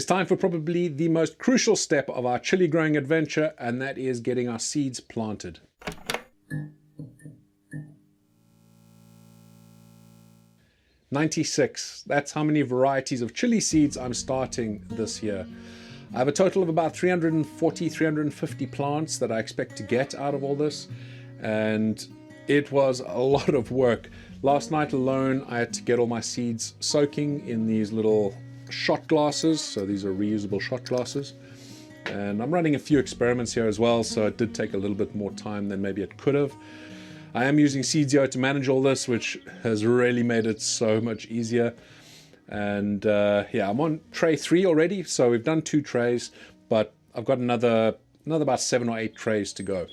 It's time for probably the most crucial step of our chili growing adventure, and that is getting our seeds planted. "96. That's how many varieties of chili seeds I'm starting this year. I have a total of about 340, 350 plants that I expect to get out of all this, and it was a lot of work. Last night alone, I had to get all my seeds soaking in these little shot glasses. So these are reusable shot glasses. And I'm running a few experiments here as well, so it did take a little bit more time than maybe it could have. I am using Seed02 to manage all this, which has really made it so much easier. And yeah, I'm on tray 3 already, so we've done 2 trays, but I've got another about 7 or 8 trays to go.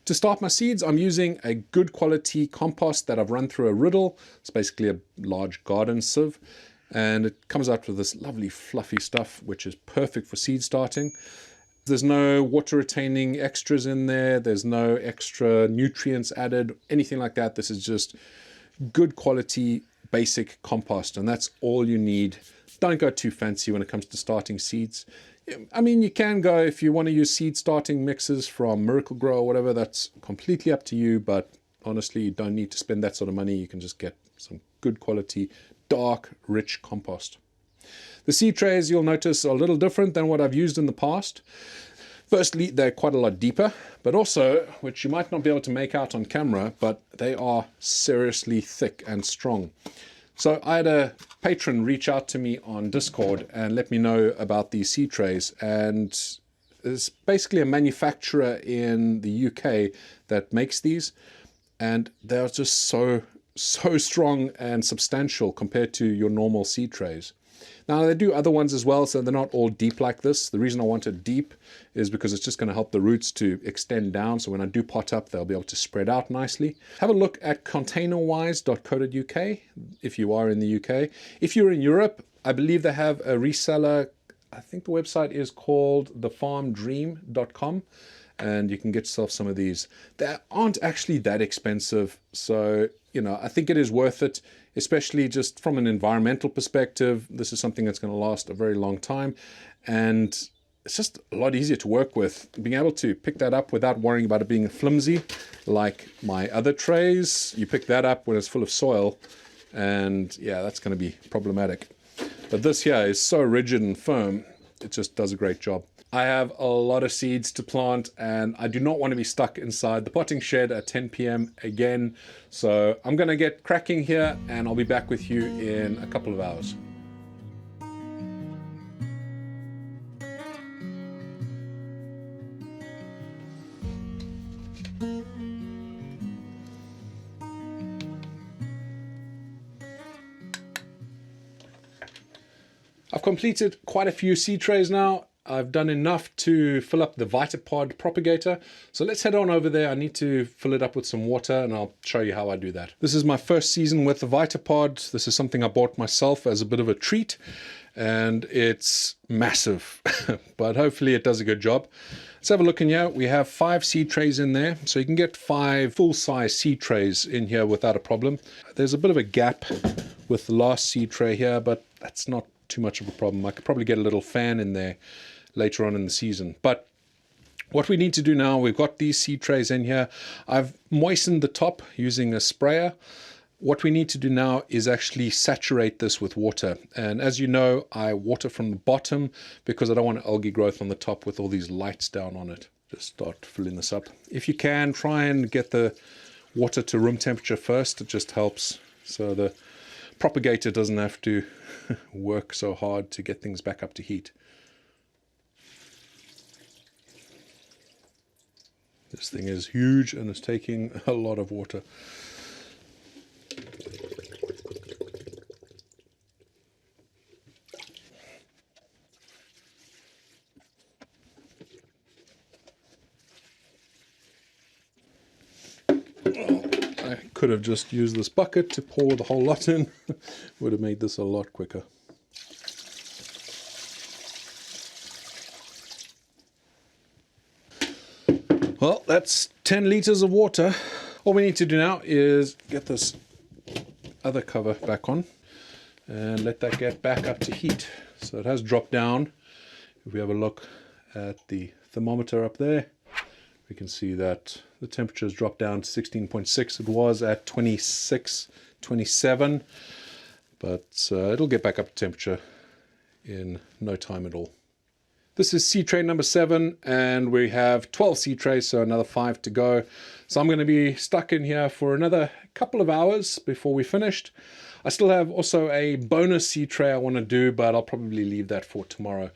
To start my seeds, I'm using a good quality compost that I've run through a riddle. It's basically a large garden sieve, and it comes out with this lovely fluffy stuff, which is perfect for seed starting. There's no water retaining extras in there. There's no extra nutrients added, anything like that. This is just good quality basic compost, and that's all you need. Don't go too fancy when it comes to starting seeds. I mean, you can go if you want to use seed starting mixes from Miracle Grow or whatever. That's completely up to you, but honestly, you don't need to spend that sort of money. You can just get some good quality, dark, rich compost. The seed trays, you'll notice, are a little different than what I've used in the past. Firstly, they're quite a lot deeper, but also, which you might not be able to make out on camera, but they are seriously thick and strong. So I had a patron reach out to me on Discord and let me know about these seed trays, and there's basically a manufacturer in the UK that makes these, and they're just so strong and substantial compared to your normal seed trays. Now they do other ones as well, so they're not all deep like this. The reason I want it deep is because it's just going to help the roots to extend down, so when I do pot up, they'll be able to spread out nicely. Have a look at containerwise.co.uk if you are in the UK. If you're in Europe, I believe they have a reseller. I think the website is called thefarmdream.com, and you can get yourself some of these. They aren't actually that expensive, so you know, I think it is worth it, especially just from an environmental perspective. This is something that's going to last a very long time, and it's just a lot easier to work with. Being able to pick that up without worrying about it being flimsy like my other trays. You pick that up when it's full of soil, and yeah, that's going to be problematic. But this here is so rigid and firm, it just does a great job. I have a lot of seeds to plant, and I do not want to be stuck inside the potting shed at 10 p.m. again. So I'm going to get cracking here, and I'll be back with you in a couple of hours. I've completed quite a few seed trays now. I've done enough to fill up the Vitapod propagator. So let's head on over there. I need to fill it up with some water, and I'll show you how I do that. This is my first season with the Vitapod. This is something I bought myself as a bit of a treat, and it's massive, but hopefully it does a good job. Let's have a look in here. We have 5 seed trays in there, so you can get 5 full-size seed trays in here without a problem. There's a bit of a gap with the last seed tray here, but that's not too much of a problem. I could probably get a little fan in there later on in the season. But what we need to do now, we've got these seed trays in here. I've moistened the top using a sprayer. What we need to do now is actually saturate this with water. And as you know, I water from the bottom because I don't want algae growth on the top with all these lights down on it. Just start filling this up. If you can, try and get the water to room temperature first. It just helps, so the propagator doesn't have to work so hard to get things back up to heat. This thing is huge and it's taking a lot of water. I could have just used this bucket to pour the whole lot in. Would have made this a lot quicker. Well, that's 10 liters of water. All we need to do now is get this other cover back on and let that get back up to heat. So it has dropped down. If we have a look at the thermometer up there, we can see that the temperature has dropped down to 16.6. It was at 26, 27, but it'll get back up to temperature in no time at all. This is seed tray number 7, and we have 12 seed trays, so another 5 to go. So I'm going to be stuck in here for another couple of hours before we're finished. I still have also a bonus seed tray I want to do, but I'll probably leave that for tomorrow.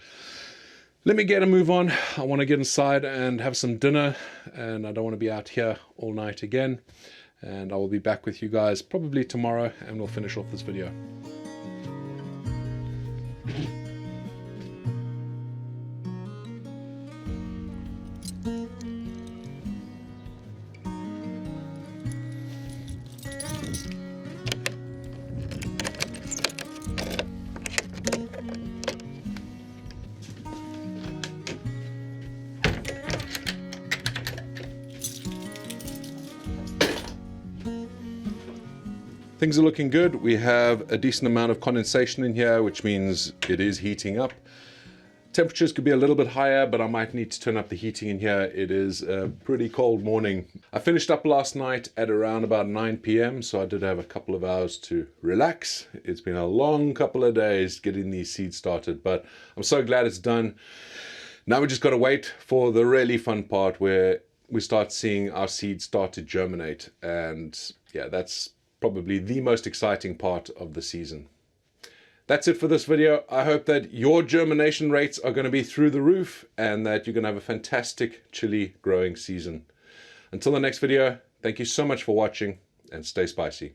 Let me get a move on. I want to get inside and have some dinner, and I don't want to be out here all night again. And I will be back with you guys probably tomorrow, and we'll finish off this video. Things are looking good. We have a decent amount of condensation in here, which means it is heating up. Temperatures could be a little bit higher, but I might need to turn up the heating in here. It is a pretty cold morning. I finished up last night at around about 9 p.m, so I did have a couple of hours to relax. It's been a long couple of days getting these seeds started, but I'm so glad it's done. Now we just got to wait for the really fun part where we start seeing our seeds start to germinate. And yeah, that's probably the most exciting part of the season. That's it for this video. I hope that your germination rates are going to be through the roof and that you're going to have a fantastic chili growing season. Until the next video, thank you so much for watching, and stay spicy.